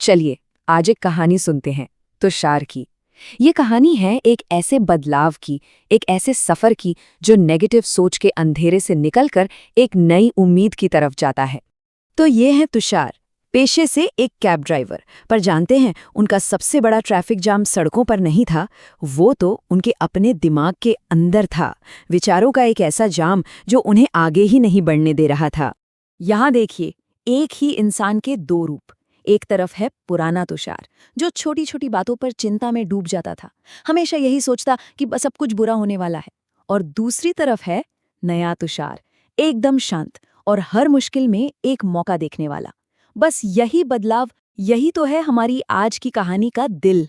चलिए आज एक कहानी सुनते हैं तुषार की। ये कहानी है एक ऐसे बदलाव की, एक ऐसे सफर की जो नेगेटिव सोच के अंधेरे से निकलकर एक नई उम्मीद की तरफ जाता है। तो ये है तुषार, पेशे से एक कैब ड्राइवर। पर जानते हैं उनका सबसे बड़ा ट्रैफिक जाम सड़कों पर नहीं था, वो तो उनके अपने दिमाग के अंदर था। विचारों का एक ऐसा जाम जो उन्हें आगे ही नहीं बढ़ने दे रहा था। यहाँ देखिए, एक ही इंसान के दो रूप। एक तरफ है पुराना तुषार जो छोटी छोटी बातों पर चिंता में डूब जाता था, हमेशा यही सोचता कि बस अब कुछ बुरा होने वाला है। और दूसरी तरफ है नया तुषार, एकदम शांत और हर मुश्किल में एक मौका देखने वाला। बस यही बदलाव, यही तो है हमारी आज की कहानी का दिल।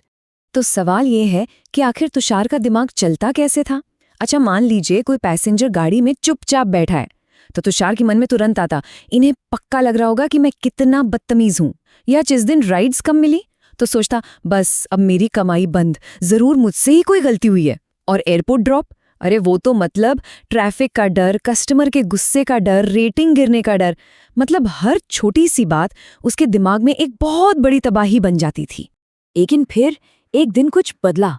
तो सवाल ये है कि आखिर तुषार का दिमाग चलता कैसे था। अच्छा, मान लीजिए कोई पैसेंजर गाड़ी में चुपचाप बैठा है तो तुषार के मन में तुरंत आता, इन्हें पक्का लग रहा होगा कि मैं कितना बदतमीज हूं। या जिस दिन राइड्स कम मिली तो सोचता, बस अब मेरी कमाई बंद, जरूर मुझसे ही कोई गलती हुई है। और एयरपोर्ट ड्रॉप, अरे वो तो मतलब ट्रैफिक का डर, कस्टमर के गुस्से का डर, रेटिंग गिरने का डर। मतलब हर छोटी सी बात उसके दिमाग में एक बहुत बड़ी तबाही बन जाती थी। लेकिन फिर एक दिन कुछ बदला।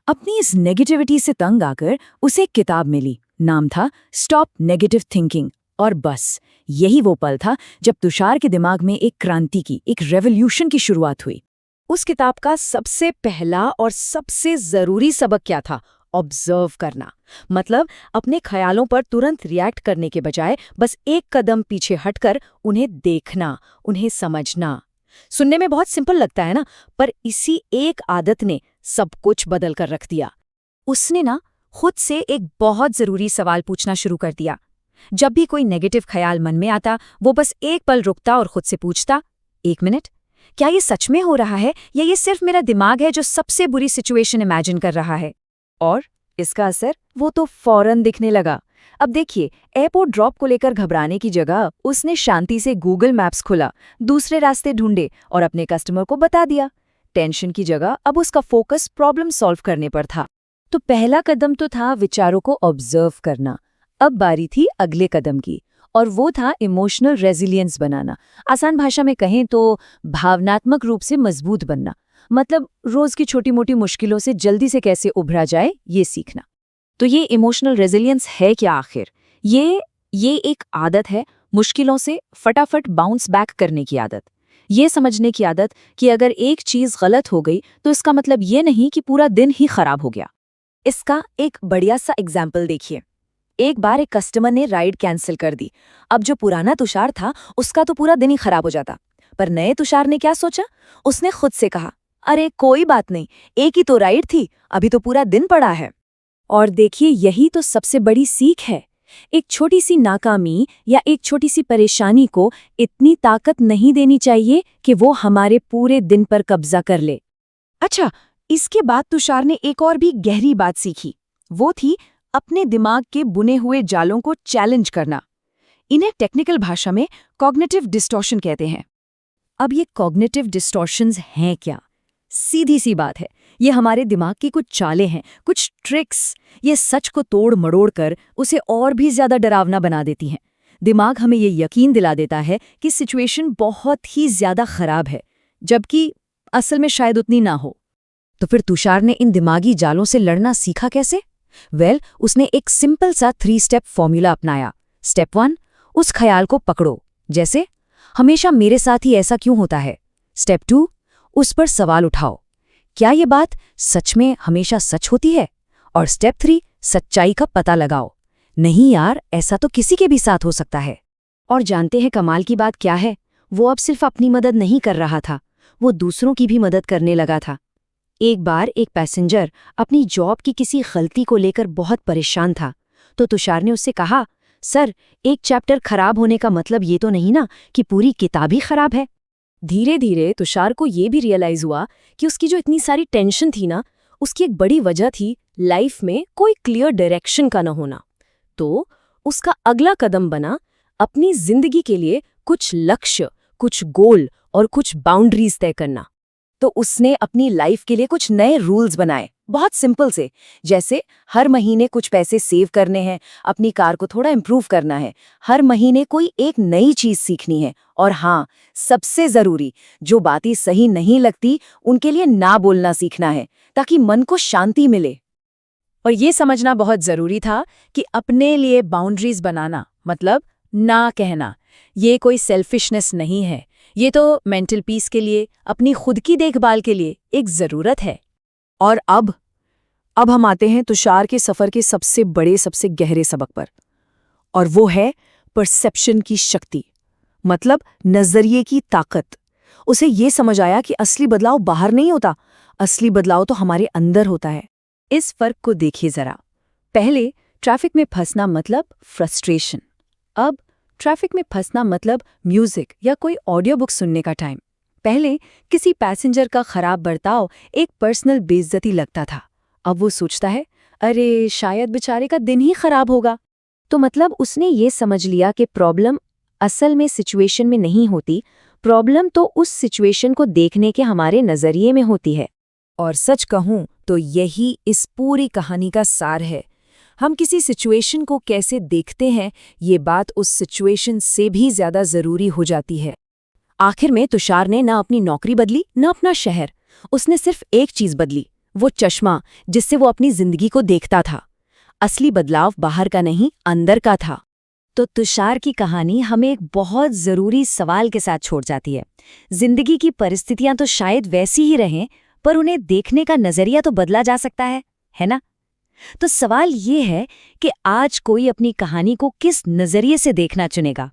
अपनी इस नेगेटिविटी से तंग आकर उसे एक किताब मिली, नाम था स्टॉप नेगेटिव थिंकिंग। और बस यही वो पल था जब तुषार के दिमाग में एक क्रांति की, एक रेवोल्यूशन की शुरुआत हुई। उस किताब का सबसे पहला और सबसे जरूरी सबक क्या था? ऑब्जर्व करना। मतलब अपने ख्यालों पर तुरंत रिएक्ट करने के बजाय बस एक कदम पीछे हटकर उन्हें देखना, उन्हें समझना। सुनने में बहुत सिंपल लगता है ना, पर इसी एक आदत ने सब कुछ बदल कर रख दिया। उसने ना खुद से एक बहुत जरूरी सवाल पूछना शुरू कर दिया। जब भी कोई नेगेटिव ख्याल मन में आता, वो बस एक पल रुकता और खुद से पूछता, एक मिनट, क्या ये सच में हो रहा है या ये सिर्फ मेरा दिमाग है जो सबसे बुरी सिचुएशन इमेजिन कर रहा है? और इसका असर वो तो फौरन दिखने लगा। अब देखिए, एयरपोर्ट ड्रॉप को लेकर घबराने की जगह उसने शांति से गूगल मैप्स खोला, दूसरे रास्ते ढूंढे और अपने कस्टमर को बता दिया। टेंशन की जगह अब उसका फोकस प्रॉब्लम सॉल्व करने पर था। तो पहला कदम तो था विचारों को ऑब्जर्व करना। अब बारी थी अगले कदम की, और वो था इमोशनल रेजिलियंस बनाना। आसान भाषा में कहें तो भावनात्मक रूप से मजबूत बनना। मतलब रोज की छोटी मोटी मुश्किलों से जल्दी से कैसे उभरा जाए, ये सीखना। तो ये इमोशनल रेजिलियंस है क्या आखिर? ये एक आदत है मुश्किलों से फटाफट बाउंस बैक करने की आदत। ये समझने की आदत कि अगर एक चीज गलत हो गई तो इसका मतलब ये नहीं कि पूरा दिन ही खराब हो गया। इसका एक बढ़िया सा एग्जाम्पल देखिए। एक बार एक कस्टमर ने राइड कैंसिल कर दी। अब जो पुराना तुषार था उसका तो पूरा दिन ही खराब हो जाता। पर नए तुषार ने क्या सोचा? उसने खुद से कहा, अरे कोई बात नहीं, एक ही तो राइड थी, अभी तो पूरा दिन पड़ा है। और देखिए, यही तो सबसे बड़ी सीख है। एक छोटी सी नाकामी या एक छोटी सी परेशानी को इतनी ताकत नहीं देनी चाहिए कि वो हमारे पूरे दिन पर कब्जा कर ले। अच्छा, इसके बाद तुषार ने एक और भी गहरी बात सीखी। वो थी अपने दिमाग के बुने हुए जालों को चैलेंज करना। इन्हें टेक्निकल भाषा में कॉग्निटिव डिस्टॉर्शन कहते हैं। अब ये कॉग्निटिव डिस्टॉर्शंस हैं क्या? सीधी सी बात है, ये हमारे दिमाग की कुछ चालें हैं, कुछ ट्रिक्स। ये सच को तोड़ मरोड़ कर उसे और भी ज्यादा डरावना बना देती हैं। दिमाग हमें ये यकीन दिला देता है कि सिचुएशन बहुत ही ज्यादा खराब है, जबकि असल में शायद उतनी ना हो। तो फिर तुषार ने इन दिमागी जालों से लड़ना सीखा कैसे? उसने एक सिंपल सा 3 स्टेप फॉर्मूला अपनाया। स्टेप 1, उस ख्याल को पकड़ो, जैसे हमेशा मेरे साथ ही ऐसा क्यों होता है। स्टेप 2, उस पर सवाल उठाओ, क्या ये बात सच में हमेशा सच होती है। और स्टेप 3, सच्चाई का पता लगाओ, नहीं यार, ऐसा तो किसी के भी साथ हो सकता है। और जानते हैं कमाल की बात क्या है? वो अब सिर्फ अपनी मदद नहीं कर रहा था, वो दूसरों की भी मदद करने लगा था। एक बार एक पैसेंजर अपनी जॉब की किसी गलती को लेकर बहुत परेशान था, तो तुषार ने उससे कहा, सर, एक चैप्टर खराब होने का मतलब ये तो नहीं ना कि पूरी किताब ही खराब है। धीरे धीरे तुषार को ये भी रियलाइज हुआ कि उसकी जो इतनी सारी टेंशन थी ना, उसकी एक बड़ी वजह थी लाइफ में कोई क्लियर डायरेक्शन का न होना। तो उसका अगला कदम बना अपनी जिंदगी के लिए कुछ लक्ष्य, कुछ गोल और कुछ बाउंड्रीज तय करना। तो उसने अपनी लाइफ के लिए कुछ नए रूल्स बनाए, बहुत सिंपल से, जैसे हर महीने कुछ पैसे सेव करने हैं, अपनी कार को थोड़ा इम्प्रूव करना है, हर महीने कोई एक नई चीज सीखनी है, और हाँ, सबसे जरूरी, जो बातें सही नहीं लगती उनके लिए ना बोलना सीखना है, ताकि मन को शांति मिले। और ये समझना बहुत जरूरी था कि अपने लिए बाउंड्रीज बनाना मतलब ना कहना, ये कोई सेल्फिशनेस नहीं है, ये तो मेंटल पीस के लिए, अपनी खुद की देखभाल के लिए एक जरूरत है। और अब हम आते हैं तुषार के सफर के सबसे बड़े, सबसे गहरे सबक पर, और वो है परसेप्शन की शक्ति, मतलब नजरिए की ताकत। उसे ये समझ आया कि असली बदलाव बाहर नहीं होता, असली बदलाव तो हमारे अंदर होता है। इस फर्क को देखिए जरा। पहले ट्रैफिक में फंसना मतलब फ्रस्ट्रेशन, अब ट्रैफिक में फंसना मतलब म्यूजिक या कोई ऑडियो बुक सुनने का टाइम। पहले किसी पैसेंजर का खराब बर्ताव एक पर्सनल बेइज्जती लगता था, अब वो सोचता है, अरे शायद बेचारे का दिन ही खराब होगा। तो मतलब उसने ये समझ लिया कि प्रॉब्लम असल में सिचुएशन में नहीं होती, प्रॉब्लम तो उस सिचुएशन को देखने के हमारे नजरिए में होती है। और सच कहूं तो यही इस पूरी कहानी का सार है। हम किसी सिचुएशन को कैसे देखते हैं, ये बात उस सिचुएशन से भी ज्यादा जरूरी हो जाती है। आखिर में तुषार ने ना अपनी नौकरी बदली, ना अपना शहर, उसने सिर्फ एक चीज बदली, वो चश्मा जिससे वो अपनी जिंदगी को देखता था। असली बदलाव बाहर का नहीं, अंदर का था। तो तुषार की कहानी हमें एक बहुत जरूरी सवाल के साथ छोड़ जाती है। जिंदगी की परिस्थितियां तो शायद वैसी ही रहें, पर उन्हें देखने का नजरिया तो बदला जा सकता है ना? तो सवाल ये है कि आज कोई अपनी कहानी को किस नजरिए से देखना चुनेगा।